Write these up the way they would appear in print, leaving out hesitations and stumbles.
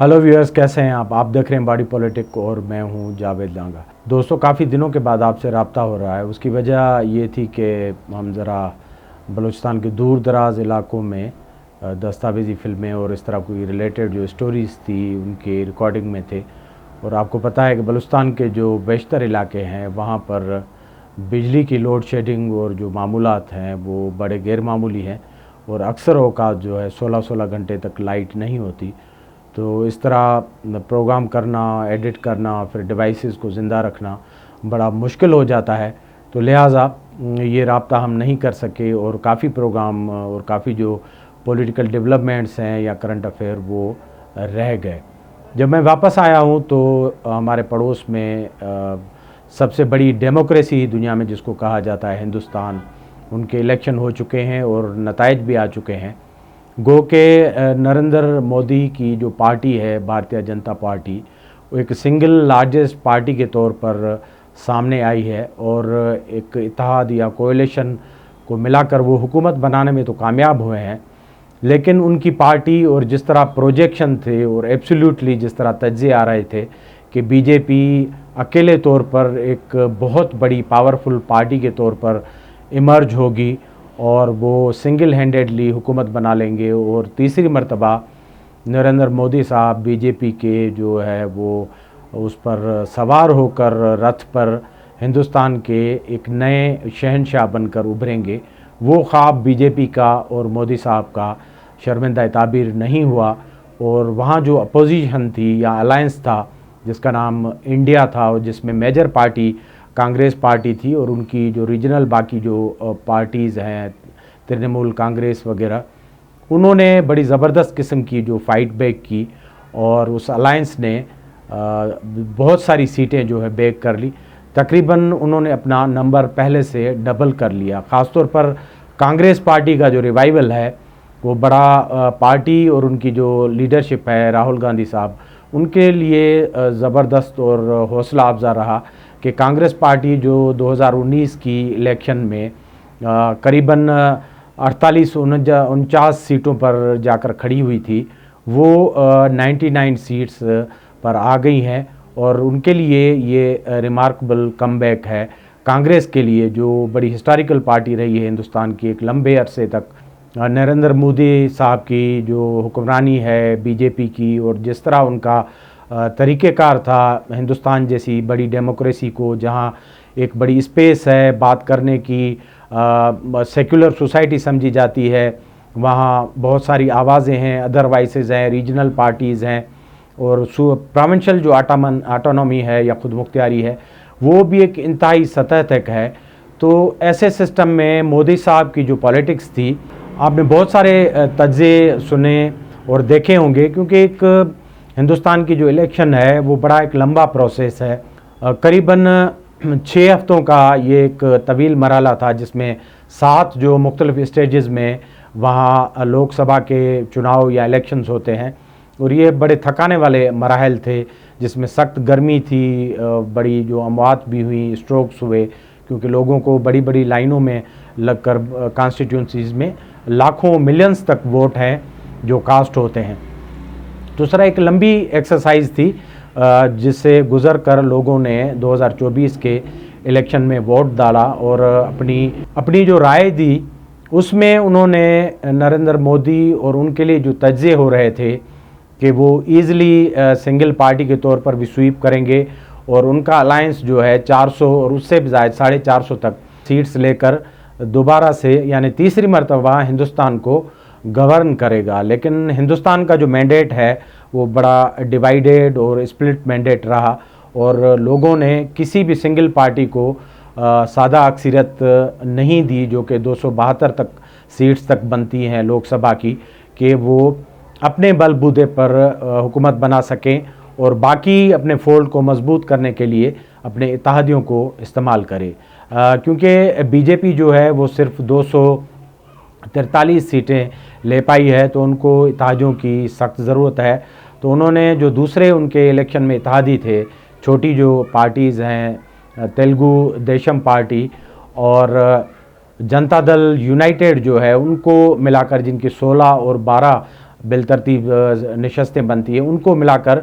Hello viewers, कैसे हैं आप देख रहे हैं बॉडी पॉलिटिक और मैं हूं जावेद लांगा। दोस्तों, काफ़ी दिनों के बाद आपसे रब्ता हो रहा है। उसकी वजह ये थी कि हम ज़रा बलूचिस्तान के दूर दराज इलाकों में दस्तावेज़ी फ़िल्में और इस तरह कोई रिलेटेड जो स्टोरीज़ थी उनकी रिकॉर्डिंग में थे। और आपको पता है कि बलूचिस्तान के जो बेशतर इलाके हैं वहाँ पर बिजली की लोड शेडिंग और जो मामूलात हैं वो बड़े गैर मामूली हैं और अक्सर औक़ात जो है 16-16 घंटे तक लाइट नहीं होती। तो इस तरह प्रोग्राम करना, एडिट करना, फिर डिवाइसेस को ज़िंदा रखना बड़ा मुश्किल हो जाता है। तो लिहाजा ये राब्ता हम नहीं कर सके और काफ़ी प्रोग्राम और काफ़ी जो पॉलिटिकल डेवलपमेंट्स हैं या करंट अफेयर वो रह गए। जब मैं वापस आया हूँ तो हमारे पड़ोस में सबसे बड़ी डेमोक्रेसी दुनिया में जिसको कहा जाता है हिंदुस्तान, उनके इलेक्शन हो चुके हैं और नताइज भी आ चुके हैं। गो के नरेंद्र मोदी की जो पार्टी है भारतीय जनता पार्टी, वो एक सिंगल लार्जेस्ट पार्टी के तौर पर सामने आई है और एक इत्तेहाद या कोएलिशन को मिलाकर वो हुकूमत बनाने में तो कामयाब हुए हैं। लेकिन उनकी पार्टी और जिस तरह प्रोजेक्शन थे और एब्सोल्युटली जिस तरह तज्ज़े आ रहे थे कि बीजेपी अकेले तौर पर एक बहुत बड़ी पावरफुल पार्टी के तौर पर इमर्ज होगी और वो सिंगल हैंडेडली हुकूमत बना लेंगे और तीसरी मर्तबा नरेंद्र मोदी साहब बीजेपी के जो है वो उस पर सवार होकर रथ पर हिंदुस्तान के एक नए शहंशाह बनकर उभरेंगे। वो ख्वाब बीजेपी का और मोदी साहब का शर्मिंदा ताबीर नहीं हुआ और वहाँ जो अपोजिशन थी या अलायंस था जिसका नाम इंडिया था और जिसमें मेजर पार्टी कांग्रेस पार्टी थी और उनकी जो रीजनल बाकी जो पार्टीज़ हैं तृणमूल कांग्रेस वगैरह, उन्होंने बड़ी ज़बरदस्त किस्म की जो फ़ाइट बैक की और उस अलायंस ने बहुत सारी सीटें जो है बैक कर ली। तकरीबन उन्होंने अपना नंबर पहले से डबल कर लिया। ख़ास तौर पर कांग्रेस पार्टी का जो रिवाइवल है वो बड़ा पार्टी और उनकी जो लीडरशिप है राहुल गांधी साहब, उनके लिए ज़बरदस्त और हौसला अफजा रहा कि कांग्रेस पार्टी जो 2019 की इलेक्शन में करीबन 48-49 सीटों पर जाकर खड़ी हुई थी, वो 99 सीट्स पर आ गई हैं और उनके लिए ये रिमार्केबल कमबैक है कांग्रेस के लिए, जो बड़ी हिस्टोरिकल पार्टी रही है हिंदुस्तान की एक लंबे अरसे तक। नरेंद्र मोदी साहब की जो हुक्मरानी है बीजेपी की और जिस तरह उनका तरीक़ेकार था हिंदुस्तान जैसी बड़ी डेमोक्रेसी को, जहाँ एक बड़ी स्पेस है बात करने की, सेक्युलर सोसाइटी समझी जाती है, वहाँ बहुत सारी आवाज़ें हैं, अदर वॉइसेस हैं, रीजनल पार्टीज़ हैं और प्रोविंशियल जो ऑटोनॉमी है या खुद मुख्तियारी है वो भी एक इंतहाई सतह तक है। तो ऐसे सिस्टम में मोदी साहब की जो पॉलिटिक्स थी, आपने बहुत सारे तज्ज़े सुने और देखे होंगे, क्योंकि एक हिंदुस्तान की जो इलेक्शन है वो बड़ा एक लंबा प्रोसेस है। करीबन 6 हफ्तों का ये एक तवील मरहला था जिसमें 7 जो मुख्तलिफ स्टेजेस में वहाँ लोकसभा के चुनाव या इलेक्शंस होते हैं और ये बड़े थकाने वाले मराहल थे जिसमें सख्त गर्मी थी, बड़ी जो अमवात भी हुई, स्ट्रोक्स हुए, क्योंकि लोगों को बड़ी बड़ी लाइनों में लगकर कॉन्स्टिट्यूंसीज़ में लाखों मिलियंस तक वोट हैं जो कास्ट होते हैं। दूसरा एक लंबी एक्सरसाइज थी जिससे गुज़र कर लोगों ने 2024 के इलेक्शन में वोट डाला और अपनी जो राय दी उसमें उन्होंने नरेंद्र मोदी और उनके लिए जो तज्ज़े हो रहे थे कि वो ईज़िली सिंगल पार्टी के तौर पर भी स्वीप करेंगे और उनका अलायंस जो है 400 और उससे भी ज़्यादा 450 तक सीट्स लेकर दोबारा से यानी तीसरी मर्तबा हिंदुस्तान को गवर्न करेगा। लेकिन हिंदुस्तान का जो मैंडेट है वो बड़ा डिवाइडेड और स्प्लिट मैंडेट रहा और लोगों ने किसी भी सिंगल पार्टी को सादा अक्सरियत नहीं दी, जो कि 272 तक सीट्स तक बनती हैं लोकसभा की, कि वो अपने बलबूते पर हुकूमत बना सकें और बाकी अपने फोल्ड को मजबूत करने के लिए अपने इत्तेहादियों को इस्तेमाल करें। क्योंकि बीजेपी जो है वो सिर्फ 243 सीटें ले पाई है, तो उनको इत्तेहादियों की सख्त ज़रूरत है। तो उन्होंने जो दूसरे उनके इलेक्शन में इत्तेहादी थे, छोटी जो पार्टीज़ हैं, तेलुगु देशम पार्टी और जनता दल यूनाइटेड जो है, उनको मिलाकर जिनकी 16 और 12 बिलतरतीब नशस्तें बनती हैं, उनको मिलाकर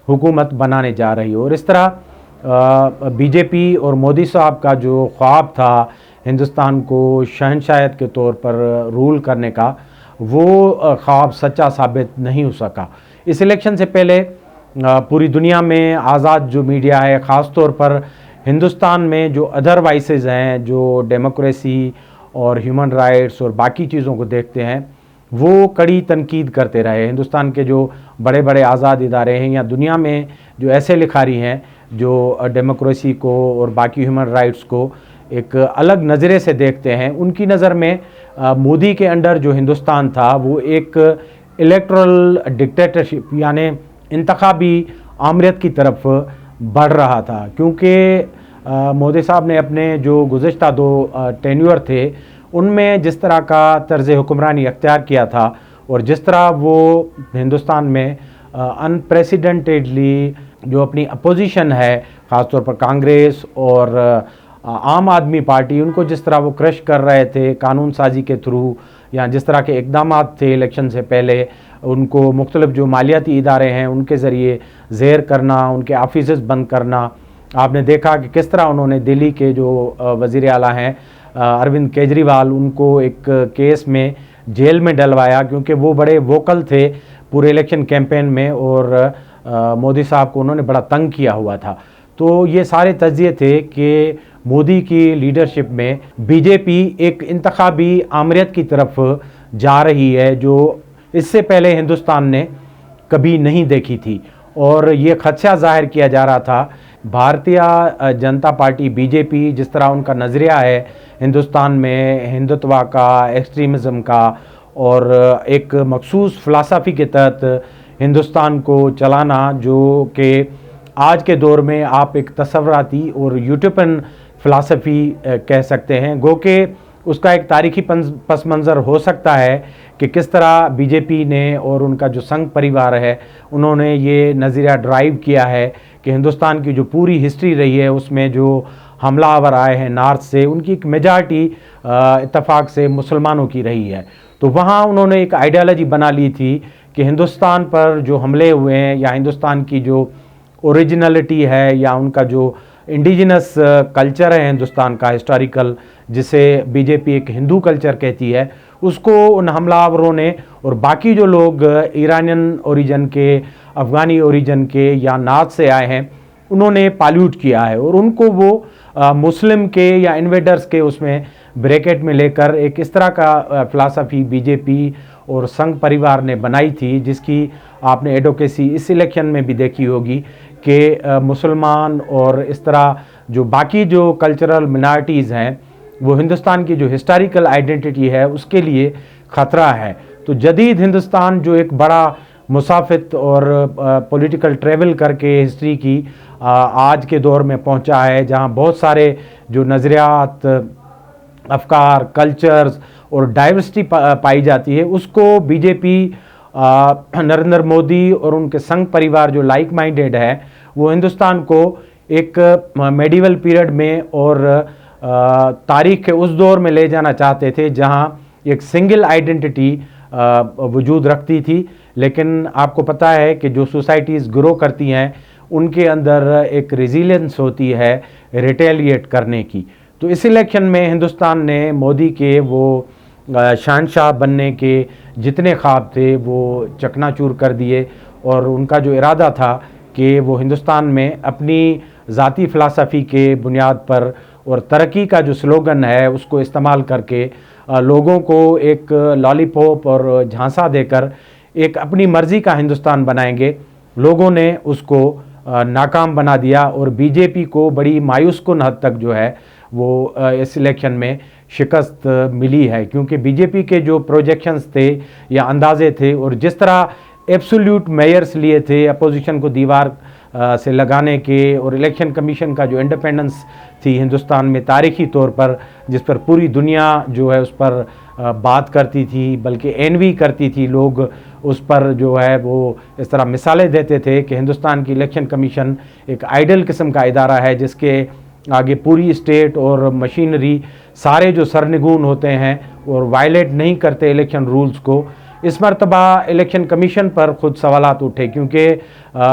हुकूमत बनाने जा रही है। और इस तरह बीजेपी और मोदी साहब का जो ख्वाब था हिंदुस्तान को शहंशाहत के तौर पर रूल करने का, वो ख्वाब सच्चा साबित नहीं हो सका। इस इलेक्शन से पहले पूरी दुनिया में आज़ाद जो मीडिया है, ख़ास तौर पर हिंदुस्तान में जो अदर वाइसेस हैं, जो डेमोक्रेसी और ह्यूमन राइट्स और बाकी चीज़ों को देखते हैं, वो कड़ी तनकीद करते रहे। हिंदुस्तान के जो बड़े बड़े आज़ाद इदारे हैं या दुनिया में जो ऐसे लिखारी हैं जो डेमोक्रेसी को और बाकी ह्यूमन राइट्स को एक अलग नज़रे से देखते हैं, उनकी नज़र में मोदी के अंडर जो हिंदुस्तान था वो एक इलेक्टोरल डिक्टेटरशिप यानी इंतखाबी आमरीत की तरफ बढ़ रहा था। क्योंकि मोदी साहब ने अपने जो गुज़िश्ता 2 टेन्योर थे उनमें जिस तरह का तर्ज़ हुक्मरानी अख्तियार किया था और जिस तरह वो हिंदुस्तान में अनप्रेसिडेंटेडली जो अपनी अपोजिशन है, ख़ासतौर पर कांग्रेस और आम आदमी पार्टी, उनको जिस तरह वो क्रश कर रहे थे कानून साजी के थ्रू, या जिस तरह के इकदाम थे इलेक्शन से पहले, उनको मुख्तलिफ जो मालियाती इदारे हैं उनके ज़रिए ज़ेर करना, उनके ऑफिसेस बंद करना। आपने देखा कि किस तरह उन्होंने दिल्ली के जो वज़ीर आला हैं अरविंद केजरीवाल, उनको एक केस में जेल में डलवाया क्योंकि वो बड़े वोकल थे पूरे इलेक्शन कैंपेन में और मोदी साहब को उन्होंने बड़ा तंग किया हुआ था। तो ये सारे तज्ज़िये थे कि मोदी की लीडरशिप में बीजेपी एक इंतखाबी आमरीत की तरफ जा रही है जो इससे पहले हिंदुस्तान ने कभी नहीं देखी थी। और ये खदशा ज़ाहिर किया जा रहा था भारतीय जनता पार्टी बीजेपी, जिस तरह उनका नज़रिया है हिंदुस्तान में हिंदुत्व का, एक्सट्रीमिज़म का और एक मखसूस फ़िलासफ़ी के तहत हिंदुस्तान को चलाना, जो कि आज के दौर में आप एक तसव्वुराती और यूटोपियन फ़िलासफ़ी कह सकते हैं। गो के उसका एक तारीख़ी पस मंज़र हो सकता है कि किस तरह बीजेपी ने और उनका जो संघ परिवार है उन्होंने ये नज़रिया ड्राइव किया है कि हिंदुस्तान की जो पूरी हिस्ट्री रही है उसमें जो हमलावर आए हैं नॉर्थ से, उनकी एक मेजॉरिटी इत्तेफाक से मुसलमानों की रही है। तो वहाँ उन्होंने एक आइडियालॉजी बना ली थी कि हिंदुस्तान पर जो हमले हुए हैं या हिंदुस्तान की जो ओरिजिनलिटी है या उनका जो इंडिजिनस कल्चर है हिंदुस्तान का हिस्टोरिकल, जिसे बीजेपी एक हिंदू कल्चर कहती है, उसको उन हमलावरों ने और बाकी जो लोग ईरानियन ओरिजिन के, अफ़गानी ओरिजिन के या नॉर्थ से आए हैं, उन्होंने पॉल्यूट किया है और उनको वो मुस्लिम के या इन्वेडर्स के उसमें ब्रैकेट में लेकर एक इस तरह का फ़िलासफ़ी बीजेपी और संघ परिवार ने बनाई थी, जिसकी आपने एडवोकेसी इस इलेक्शन में भी देखी होगी कि मुसलमान और इस तरह जो बाकी जो कल्चरल मिनॉरिटीज़ हैं वो हिंदुस्तान की जो हिस्टोरिकल आइडेंटिटी है उसके लिए ख़तरा है। तो जदीद हिंदुस्तान जो एक बड़ा मुसाफित और पॉलिटिकल ट्रैवल करके हिस्ट्री की आज के दौर में पहुंचा है, जहां बहुत सारे जो नज़रियात, अफकार, कल्चर्स और डाइवर्सिटी पाई जाती है, उसको बीजेपी नरेंद्र मोदी और उनके संघ परिवार जो लाइक माइंडेड है वो हिंदुस्तान को एक मेडिवल पीरियड में और तारीख़ के उस दौर में ले जाना चाहते थे जहां एक सिंगल आइडेंटिटी वजूद रखती थी। लेकिन आपको पता है कि जो सोसाइटीज़ ग्रो करती हैं उनके अंदर एक रेजिलियंस होती है रिटेलिएट करने की। तो इस इलेक्शन में हिंदुस्तान ने मोदी के वो शहंशाह बनने के जितने ख्वाब थे वो चकनाचूर कर दिए और उनका जो इरादा था कि वो हिंदुस्तान में अपनी ज़ाती फ़िलासफ़ी के बुनियाद पर और तरक्की का जो स्लोगन है उसको इस्तेमाल करके लोगों को एक लॉलीपॉप और झांसा देकर एक अपनी मर्ज़ी का हिंदुस्तान बनाएंगे, लोगों ने उसको नाकाम बना दिया और बीजेपी को बड़ी मायूस कुन हद तक जो है वो इस इलेक्शन में शिकस्त मिली है। क्योंकि बीजेपी के जो प्रोजेक्शंस थे या अंदाजे थे और जिस तरह एब्सोल्यूट मेयर्स लिए थे अपोजिशन को दीवार से लगाने के, और इलेक्शन कमीशन का जो इंडिपेंडेंस थी हिंदुस्तान में तारीख़ी तौर पर, जिस पर पूरी दुनिया जो है उस पर बात करती थी, बल्कि एनवी करती थी, लोग उस पर जो है वो इस तरह मिसालें देते थे कि हिंदुस्तान की इलेक्शन कमीशन एक आइडल किस्म का इदारा है जिसके आगे पूरी स्टेट और मशीनरी सारे जो सरनिगून होते हैं और वायलेट नहीं करते इलेक्शन रूल्स को। इस मरतबा इलेक्शन कमीशन पर खुद सवालात उठे, क्योंकि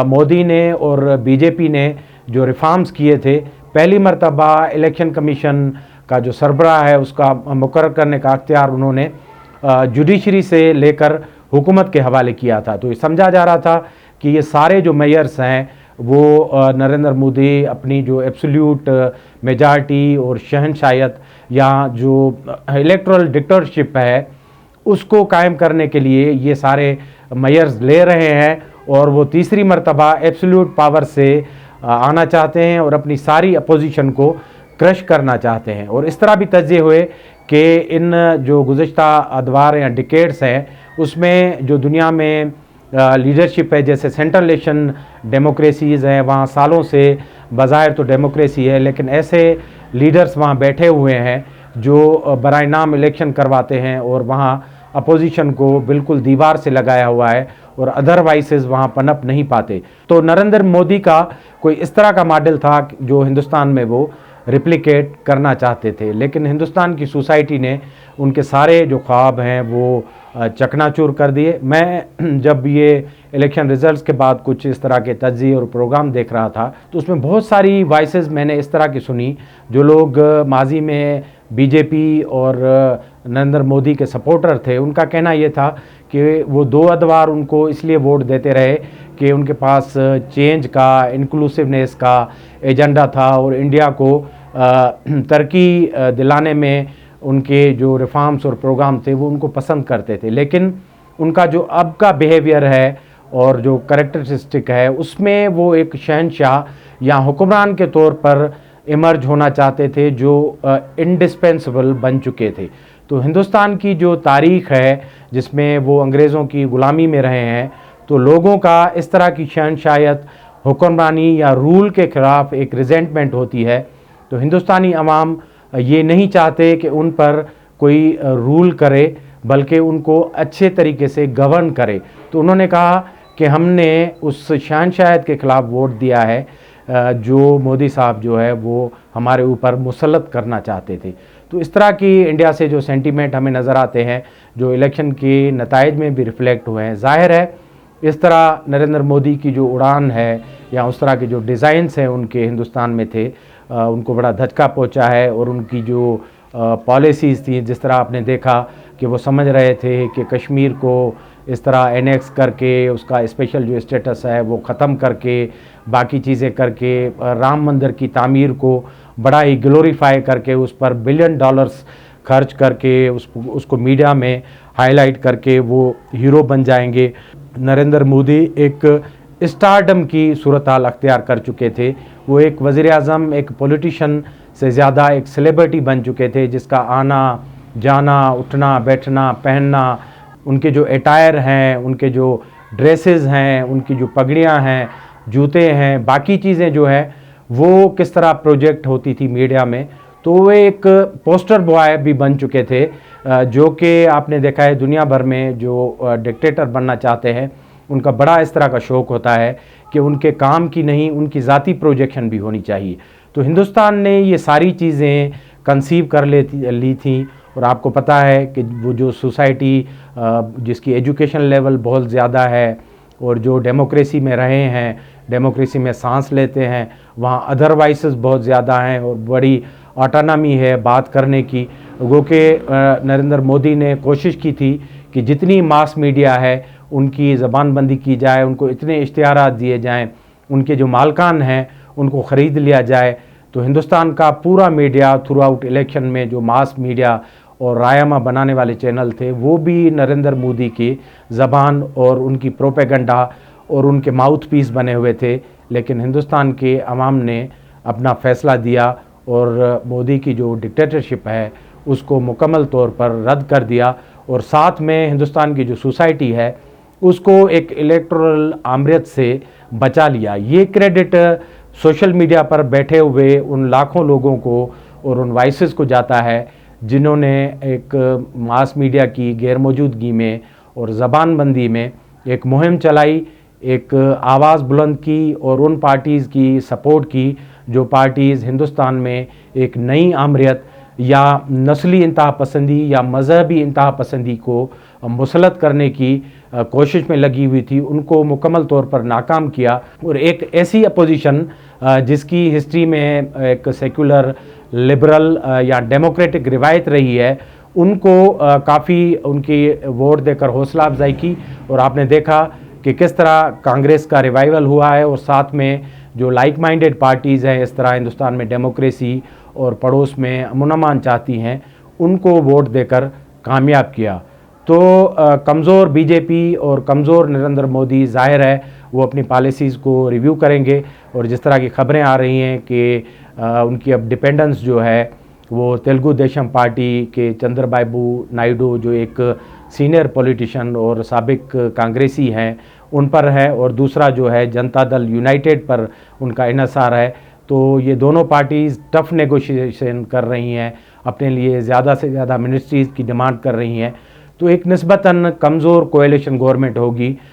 मोदी ने और बीजेपी ने जो रिफॉर्म्स किए थे, पहली मरतबा इलेक्शन कमीशन का जो सरबराह है उसका मुकर्रर करने का अख्तियार उन्होंने जुडिशरी से लेकर हुकूमत के हवाले किया था। तो ये समझा जा रहा था कि ये सारे जो मेयर्स हैं वो नरेंद्र मोदी अपनी जो एब्सोल्यूट मेजॉरिटी और शहनशाहियत या जो इलेक्टोरल डिक्टेटरशिप है उसको कायम करने के लिए ये सारे मेयर्स ले रहे हैं, और वो तीसरी मरतबा एब्सोल्यूट पावर से आना चाहते हैं और अपनी सारी अपोजिशन को क्रश करना चाहते हैं। और इस तरह भी तज्ज़िए हुए कि इन जो गुज़श्ता अदवार या डिकेड्स हैं उसमें जो दुनिया में लीडरशिप है, जैसे सेंट्रल एशियन डेमोक्रेसीज़ हैं, वहाँ सालों से बज़ाहिर तो डेमोक्रेसी है, लेकिन ऐसे लीडर्स वहाँ बैठे हुए हैं जो बराए नाम इलेक्शन करवाते हैं और वहाँ अपोजिशन को बिल्कुल दीवार से लगाया हुआ है और अदर वॉइसेस वहाँ पनप नहीं पाते। तो नरेंद्र मोदी का कोई इस तरह का मॉडल था जो हिंदुस्तान में वो रिप्लिकेट करना चाहते थे, लेकिन हिंदुस्तान की सोसाइटी ने उनके सारे जो ख्वाब हैं वो चकनाचूर कर दिए। मैं जब ये इलेक्शन रिजल्ट्स के बाद कुछ इस तरह के तज्ज़िये और प्रोग्राम देख रहा था तो उसमें बहुत सारी वॉइसेस मैंने इस तरह की सुनी जो लोग माजी में बीजेपी और नरेंद्र मोदी के सपोर्टर थे। उनका कहना ये था कि वो दो अदवार उनको इसलिए वोट देते रहे कि उनके पास चेंज का, इंक्लूसिवनेस का एजेंडा था और इंडिया को तरक्की दिलाने में उनके जो रिफॉर्म्स और प्रोग्राम थे वो उनको पसंद करते थे। लेकिन उनका जो अब का बिहेवियर है और जो करैक्टरिस्टिक है उसमें वो एक शहनशाह या हुक्मरान के तौर पर इमर्ज होना चाहते थे जो इंडिस्पेंसिबल बन चुके थे। तो हिंदुस्तान की जो तारीख़ है जिसमें वो अंग्रेज़ों की ग़ुलामी में रहे हैं, तो लोगों का इस तरह की शहनशाहियत, हुक्मरानी या रूल के ख़िलाफ़ एक रिजेंटमेंट होती है। तो हिंदुस्तानी अवाम ये नहीं चाहते कि उन पर कोई रूल करे, बल्कि उनको अच्छे तरीके से गवर्न करे। तो उन्होंने कहा कि हमने उस शहनशाहियत के ख़िलाफ़ वोट दिया है जो मोदी साहब जो है वो हमारे ऊपर मुसल्लत करना चाहते थे। तो इस तरह की इंडिया से जो सेंटीमेंट हमें नज़र आते हैं जो इलेक्शन के नताइज में भी रिफ्लेक्ट हुए हैं, ज़ाहिर है इस तरह नरेंद्र मोदी की जो उड़ान है या उस तरह के जो डिज़ाइंस हैं उनके हिंदुस्तान में थे, उनको बड़ा धचका पहुंचा है। और उनकी जो पॉलिसीज़ थी, जिस तरह आपने देखा कि वो समझ रहे थे कि कश्मीर को इस तरह एनेक्स करके उसका स्पेशल जो स्टेटस है वो ख़त्म करके बाकी चीज़ें करके राम मंदिर की तामीर को बड़ा ही ग्लोरीफाई करके उस पर $1 बिलियन खर्च करके उसको मीडिया में हाईलाइट करके वो हीरो बन जाएंगे। नरेंद्र मोदी एक स्टारडम की सूरत हाल अख्तियार कर चुके थे। वो एक वज़ीर-ए-आज़म, एक पॉलिटिशियन से ज़्यादा एक सेलिब्रिटी बन चुके थे जिसका आना जाना, उठना बैठना, पहनना, उनके जो अटायर हैं, उनके जो ड्रेसेस हैं, उनकी जो पगड़ियाँ हैं, जूते हैं, बाकी चीज़ें जो है वो किस तरह प्रोजेक्ट होती थी मीडिया में। तो वो एक पोस्टर बॉय भी बन चुके थे जो कि आपने देखा है दुनिया भर में जो डिक्टेटर बनना चाहते हैं उनका बड़ा इस तरह का शौक़ होता है कि उनके काम की नहीं, उनकी ज़ाती प्रोजेक्शन भी होनी चाहिए। तो हिंदुस्तान ने ये सारी चीज़ें कंसीव कर ली थी। और आपको पता है कि वो जो सोसाइटी जिसकी एजुकेशन लेवल बहुत ज़्यादा है और जो डेमोक्रेसी में रहे हैं, डेमोक्रेसी में सांस लेते हैं, वहाँ अदर वॉइसेस बहुत ज़्यादा हैं और बड़ी ऑटोनॉमी है बात करने की। वो कि नरेंद्र मोदी ने कोशिश की थी कि जितनी मास मीडिया है उनकी ज़बानबंदी की जाए, उनको इतने इश्तिहारात दिए जाएं, उनके जो मालकान हैं उनको ख़रीद लिया जाए। तो हिंदुस्तान का पूरा मीडिया थ्रू आउट इलेक्शन में जो मास मीडिया और रायमा बनाने वाले चैनल थे वो भी नरेंद्र मोदी की ज़बान और उनकी प्रोपेगेंडा और उनके माउथ पीस बने हुए थे। लेकिन हिंदुस्तान के अवाम ने अपना फ़ैसला दिया और मोदी की जो डिक्टेटरशिप है उसको मुकम्मल तौर पर रद्द कर दिया और साथ में हिंदुस्तान की जो सोसाइटी है उसको एक इलेक्टोरल आमरियत से बचा लिया। ये क्रेडिट सोशल मीडिया पर बैठे हुए उन लाखों लोगों को और उन वॉइसेस को जाता है जिन्होंने एक मास मीडिया की गैर मौजूदगी में और ज़बानबंदी में एक मुहिम चलाई, एक आवाज़ बुलंद की और उन पार्टीज़ की सपोर्ट की जो पार्टीज़ हिंदुस्तान में एक नई आमरियत या नस्ली इंतहा पसंदी या मजहबी इंतहा पसंदी को मुसलत करने की कोशिश में लगी हुई थी, उनको मुकम्मल तौर पर नाकाम किया। और एक ऐसी अपोजिशन जिसकी हिस्ट्री में एक सेक्युलर, लिबरल या डेमोक्रेटिक रिवायत रही है, उनको काफ़ी उनकी वोट देकर हौसला अफजाई की। और आपने देखा कि किस तरह कांग्रेस का रिवाइवल हुआ है, और साथ में जो लाइक माइंडेड पार्टीज़ हैं, इस तरह हिंदुस्तान में डेमोक्रेसी और पड़ोस में अमन चाहती हैं, उनको वोट देकर कामयाब किया। तो कमज़ोर बीजेपी और कमज़ोर नरेंद्र मोदी ज़ाहिर है वो अपनी पॉलिसीज़ को रिव्यू करेंगे। और जिस तरह की खबरें आ रही हैं कि उनकी अब डिपेंडेंस जो है वो तेलुगु देशम पार्टी के चंद्रबाबू नायडू, जो एक सीनियर पॉलिटिशियन और साबिक कांग्रेसी हैं, उन पर है, और दूसरा जो है जनता दल यूनाइटेड पर उनका इन्हिसार है। तो ये दोनों पार्टीज़ टफ नेगोशिएशन कर रही हैं, अपने लिए ज़्यादा से ज़्यादा मिनिस्ट्रीज़ की डिमांड कर रही हैं। तो एक निस्बतन कमज़ोर कोएलिशन गवर्नमेंट होगी।